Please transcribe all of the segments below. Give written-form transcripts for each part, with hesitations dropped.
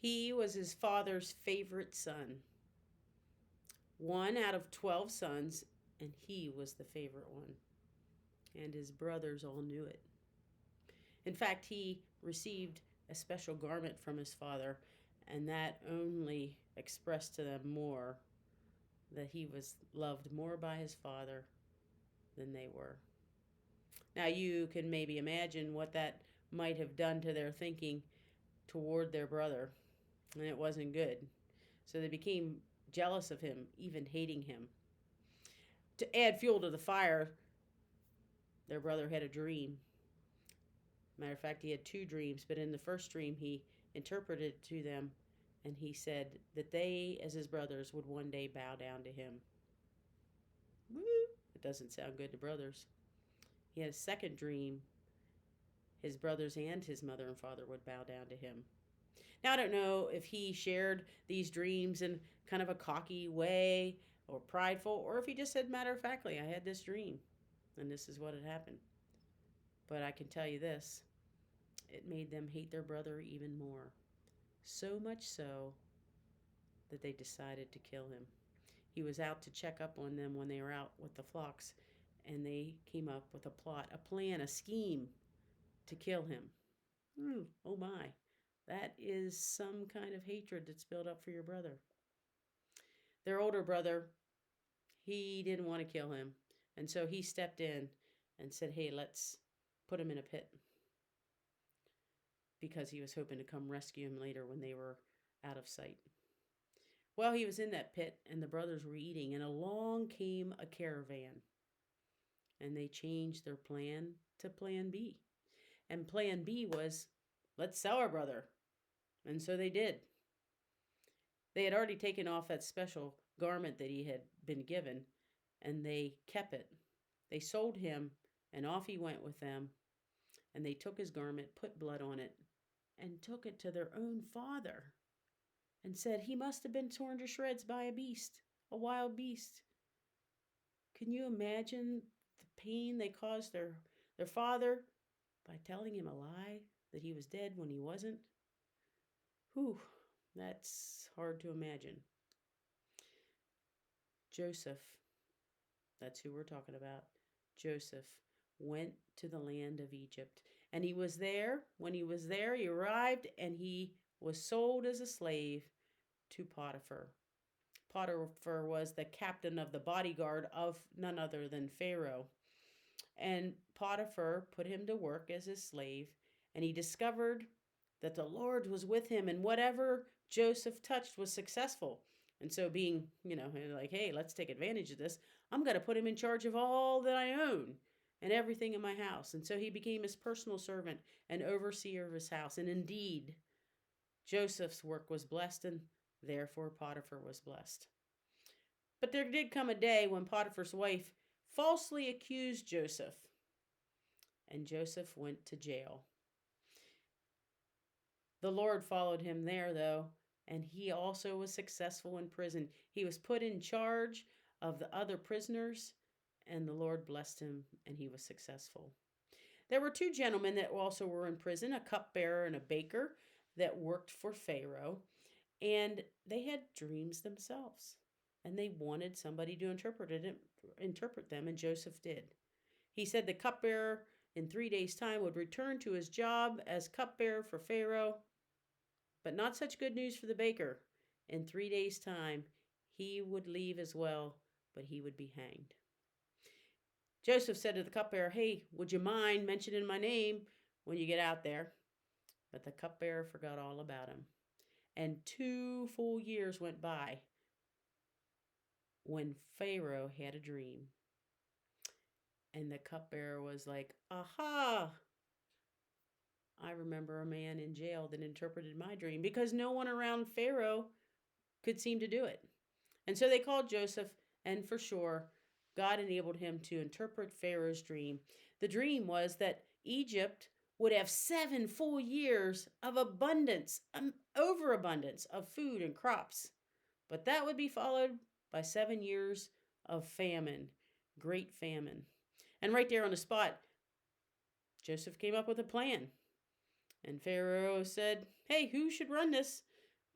He was his father's favorite son, one out of 12 sons, and he was the favorite one. And his brothers all knew it. In fact, he received a special garment from his father, and that only expressed to them more that he was loved more by his father than they were. Now, you can maybe imagine what that might have done to their thinking toward their brother, and it wasn't good. So they became jealous of him, even hating him. To add fuel to the fire, their brother had a dream. Matter of fact, he had two dreams, but in the first dream, he interpreted it to them, and he said that they, as his brothers, would one day bow down to him. Woo! It doesn't sound good to brothers. He had a second dream. His brothers and his mother and father would bow down to him. Now, I don't know if he shared these dreams in kind of a cocky way or prideful, or if he just said matter of factly, I had this dream and this is what had happened. But I can tell you this, it made them hate their brother even more. So much so that they decided to kill him. He was out to check up on them when they were out with the flocks, and they came up with a plot, a plan, a scheme to kill him. Oh my, that is some kind of hatred that's built up for your brother. Their older brother, he didn't want to kill him, and so he stepped in and said, hey, let's put him in a pit, because he was hoping to come rescue him later when they were out of sight. Well, he was in that pit, and the brothers were eating, and along came a caravan, and they changed their plan to plan B. And plan B was, let's sell our brother. And so they did. They had already taken off that special garment that he had been given, and they kept it. They sold him, and off he went with them. And they took his garment, put blood on it, and took it to their own father and said he must have been torn to shreds by a beast, a wild beast. Can you imagine the pain they caused their father by telling him a lie that he was dead when he wasn't? Whew, that's hard to imagine. Joseph, that's who we're talking about. Joseph went to the land of Egypt. And he was there. When he was there, he arrived and he was sold as a slave to Potiphar. Potiphar was the captain of the bodyguard of none other than Pharaoh. And Potiphar put him to work as his slave, and he discovered that the Lord was with him, and whatever Joseph touched was successful. And so, being, like, hey, let's take advantage of this, I'm going to put him in charge of all that I own and everything in my house. And so he became his personal servant and overseer of his house. And indeed, Joseph's work was blessed, and therefore Potiphar was blessed. But there did come a day when Potiphar's wife falsely accused Joseph, and Joseph went to jail. The Lord followed him there, though, and he also was successful in prison. He was put in charge of the other prisoners, and the Lord blessed him, and he was successful. There were two gentlemen that also were in prison, a cupbearer and a baker, that worked for Pharaoh, and they had dreams themselves, and they wanted somebody to interpret them, and Joseph did. He said the cupbearer in 3 days' time would return to his job as cupbearer for Pharaoh, but not such good news for the baker. In 3 days' time, he would leave as well, but he would be hanged. Joseph said to the cupbearer, hey, would you mind mentioning my name when you get out there? But the cupbearer forgot all about him. And 2 full years went by when Pharaoh had a dream. And the cupbearer was like, aha, I remember a man in jail that interpreted my dream, because no one around Pharaoh could seem to do it. And so they called Joseph, and for sure, God enabled him to interpret Pharaoh's dream. The dream was that Egypt would have 7 full years of abundance, overabundance of food and crops. But that would be followed by 7 years of famine, great famine. And right there on the spot, Joseph came up with a plan. And Pharaoh said, hey, who should run this?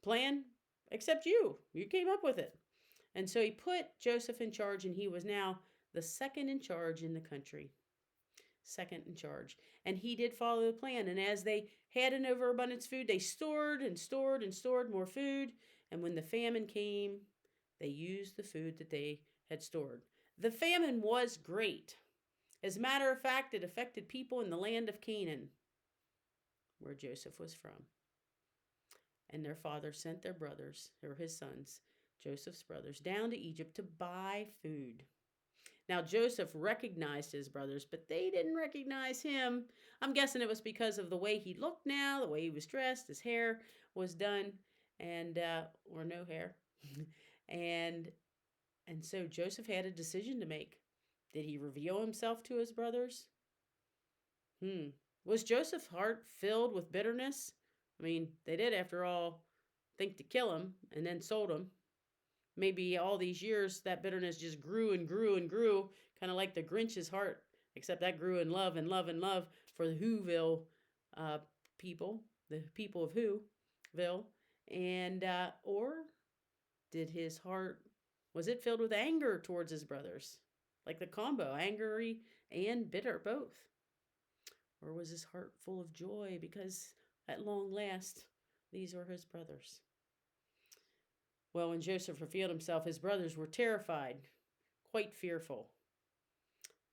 plan except you. You came up with it. And so he put Joseph in charge, and he was now the second in charge in the country. Second in charge. And he did follow the plan. And as they had an overabundance food, they stored and stored and stored more food. And when the famine came, they used the food that they had stored. The famine was great. As a matter of fact, it affected people in the land of Canaan, where Joseph was from. And their father sent their brothers, or his sons, Joseph's brothers, down to Egypt to buy food. Now, Joseph recognized his brothers, but they didn't recognize him. I'm guessing it was because of the way he looked now, the way he was dressed, his hair was done, and or no hair. and so Joseph had a decision to make. Did he reveal himself to his brothers? Was Joseph's heart filled with bitterness? I mean, they did, after all, think to kill him and then sold him. Maybe all these years that bitterness just grew and grew and grew, kind of like the Grinch's heart, except that grew in love and love and love for the Whoville people, the people of Whoville. And, or did his heart, was it filled with anger towards his brothers? Like the combo, angry and bitter, both. Or was his heart full of joy because at long last, these were his brothers? Well, when Joseph revealed himself, his brothers were terrified, quite fearful.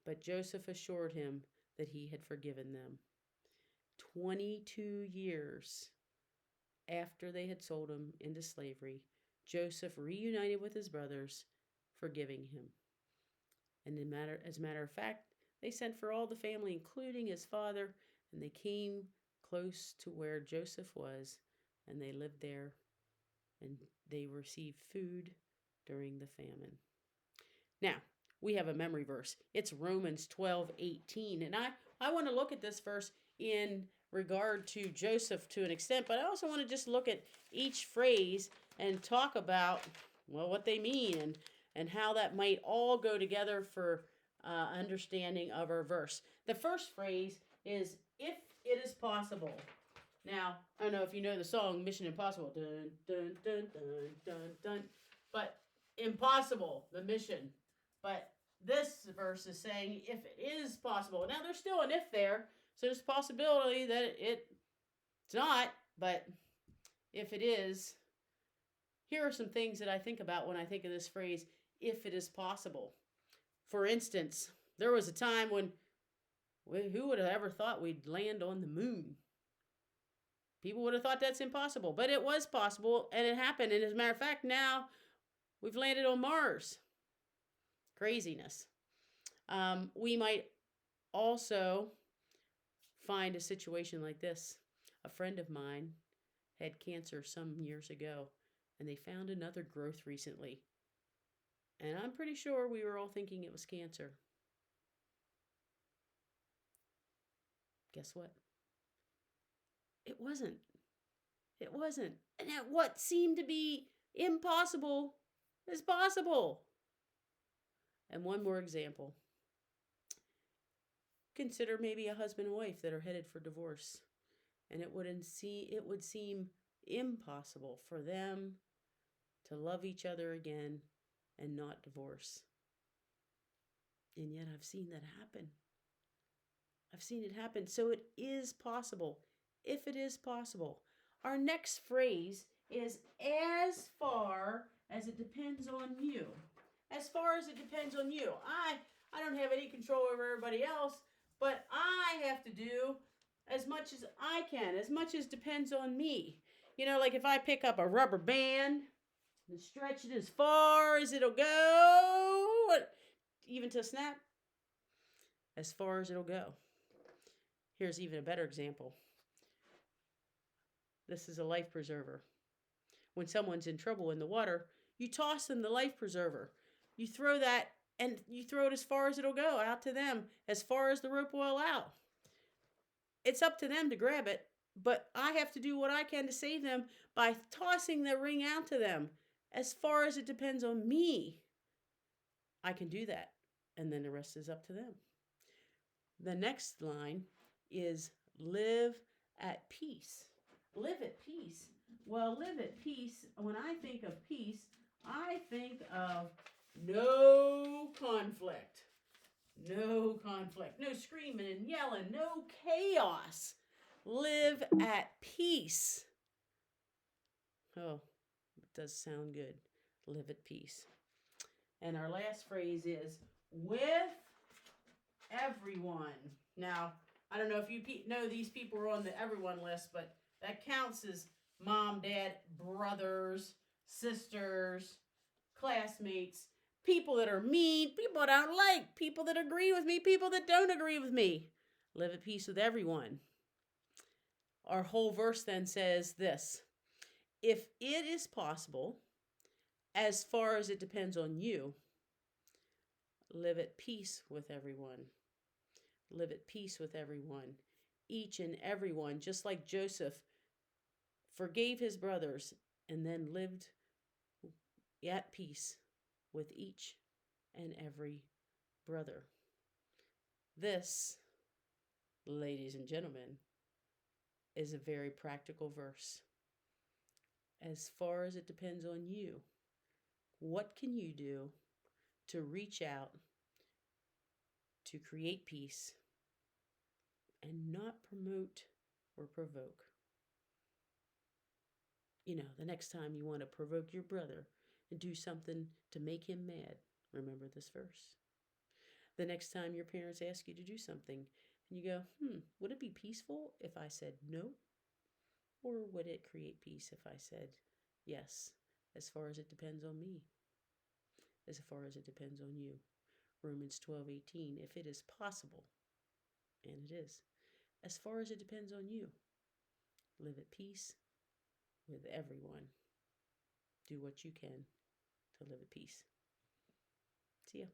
But Joseph assured him that he had forgiven them. 22 years after they had sold him into slavery, Joseph reunited with his brothers, forgiving him. And as a matter of fact, they sent for all the family, including his father, and they came close to where Joseph was, and they lived there, and they received food during the famine. Now, we have a memory verse. It's Romans 12:18, and I want to look at this verse in regard to Joseph to an extent, but I also want to just look at each phrase and talk about, well, what they mean and how that might all go together for understanding of our verse. The first phrase is, if it is possible. Now, I don't know if you know the song Mission Impossible. Dun, dun, dun, dun, dun, dun. But impossible, the mission. But this verse is saying, if it is possible. Now, there's still an if there. So there's a possibility that it's not. But if it is, here are some things that I think about when I think of this phrase, if it is possible. For instance, there was a time when, who would have ever thought we'd land on the moon? People would have thought that's impossible, but it was possible, and it happened. And as a matter of fact, now we've landed on Mars. Craziness. We might also find a situation like this. A friend of mine had cancer some years ago, and they found another growth recently. And I'm pretty sure we were all thinking it was cancer. Guess what? It wasn't. It wasn't. And what seemed to be impossible is possible. And one more example. Consider maybe a husband and wife that are headed for divorce. And it would seem impossible for them to love each other again and not divorce. And yet I've seen that happen. I've seen it happen. So it is possible. If it is possible. Our next phrase is, as far as it depends on you. As far as it depends on you. I don't have any control over everybody else, but I have to do as much as I can, as much as depends on me. You know, like if I pick up a rubber band and stretch it as far as it'll go, even to snap, as far as it'll go. Here's even a better example. This is a life preserver. When someone's in trouble in the water, you toss them the life preserver. You throw that, and you throw it as far as it'll go, out to them, as far as the rope will allow. It's up to them to grab it, but I have to do what I can to save them by tossing the ring out to them. As far as it depends on me, I can do that, and then the rest is up to them. The next line is live at peace. Live at peace. Well, live at peace. When I think of peace, I think of no conflict. No conflict. No screaming and yelling. No chaos. Live at peace. Oh, it does sound good. Live at peace. And our last phrase is with everyone. Now, I don't know if you know these people are on the everyone list, but that counts as mom, dad, brothers, sisters, classmates, people that are mean, people that I don't like, people that agree with me, people that don't agree with me. Live at peace with everyone. Our whole verse then says this: if it is possible, as far as it depends on you, live at peace with everyone. Live at peace with everyone. Each and everyone, just like Joseph forgave his brothers and then lived at peace with each and every brother. This, ladies and gentlemen, is a very practical verse. As far as it depends on you, what can you do to reach out to create peace and not promote or provoke? You know, the next time you want to provoke your brother and do something to make him mad, remember this verse. The next time your parents ask you to do something and you go, would it be peaceful if I said no? Or would it create peace if I said yes, as far as it depends on me, as far as it depends on you? Romans 12:18, if it is possible, and it is, as far as it depends on you, live at peace with everyone. Do what you can to live at peace. See ya.